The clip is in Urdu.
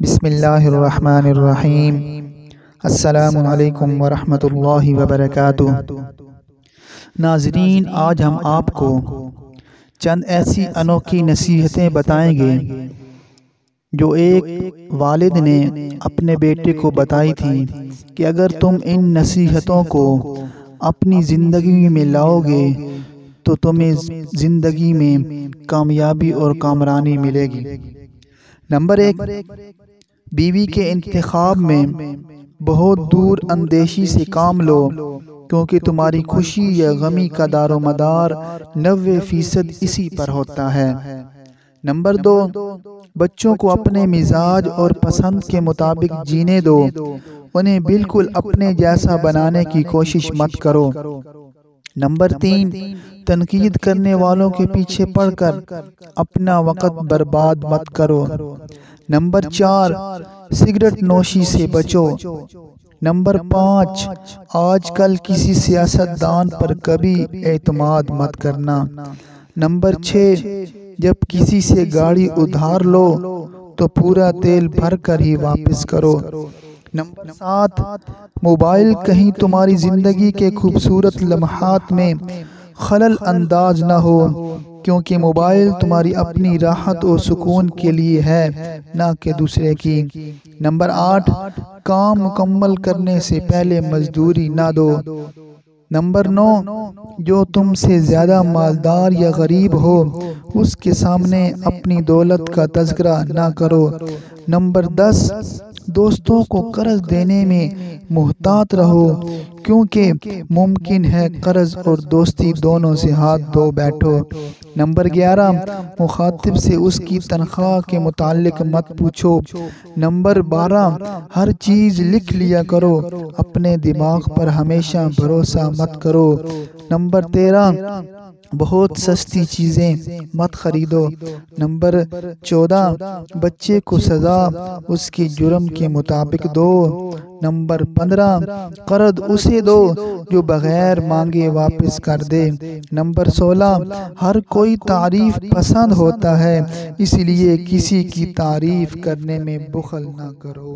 بسم اللہ الرحمن الرحیم۔ السلام علیکم ورحمۃ اللہ وبرکاتہ۔ ناظرین، آج ہم آپ کو چند ایسی انوکھی نصیحتیں بتائیں گے جو ایک والد نے اپنے بیٹے کو بتائی تھی کہ اگر تم ان نصیحتوں کو اپنی زندگی میں لاؤ گے تو تمہیں زندگی میں کامیابی اور کامرانی ملے گی۔ نمبر 1، بیوی کے انتخاب میں بہت دور اندیشی سے کام لو، کیونکہ تمہاری خوشی یا غمی کا دار و مدار 90% اسی پر ہوتا ہے۔ نمبر 2، بچوں کو اپنے مزاج اور پسند کے مطابق جینے دو، انہیں بالکل اپنے جیسا بنانے کی کوشش مت کرو۔ نمبر 3، تنقید کرنے والوں کے پیچھے پڑ کر اپنا وقت برباد مت کرو۔ نمبر 4، سگریٹ نوشی سے بچو۔ نمبر 5، آج کل کسی سیاستدان پر کبھی اعتماد مت کرنا۔ نمبر 6، جب کسی سے گاڑی ادھار لو تو پورا تیل بھر کر ہی واپس کرو۔ نمبر 7، موبائل کہیں تمہاری زندگی کے خوبصورت لمحات میں خلل انداز نہ ہو، کیونکہ موبائل تمہاری اپنی راحت و سکون کے لیے ہے، نہ کہ دوسرے کی۔ نمبر 8، کام مکمل کرنے سے پہلے مزدوری نہ دو۔ نمبر 9، جو تم سے زیادہ مالدار یا غریب ہو اس کے سامنے اپنی دولت کا تذکرہ نہ کرو۔ نمبر 10، دوستوں کو قرض دینے میں محتاط رہو، کیونکہ ممکن ہے قرض اور دوستی دونوں سے ہاتھ دھو بیٹھو۔ نمبر 11، مخاطب سے اس کی تنخواہ کے متعلق مت پوچھو۔ نمبر 12، ہر چیز لکھ لیا کرو، اپنے دماغ پر ہمیشہ بھروسہ مت کرو۔ نمبر 13، بہت سستی چیزیں مت خریدو۔ نمبر 14، بچے کو سزا اس کے جرم کے مطابق دو۔ نمبر 15، قرض اسے دو جو بغیر مانگے واپس کر دے۔ نمبر 16، ہر کوئی تعریف پسند ہوتا ہے، اس لیے کسی کی تعریف کرنے میں بخل نہ کرو۔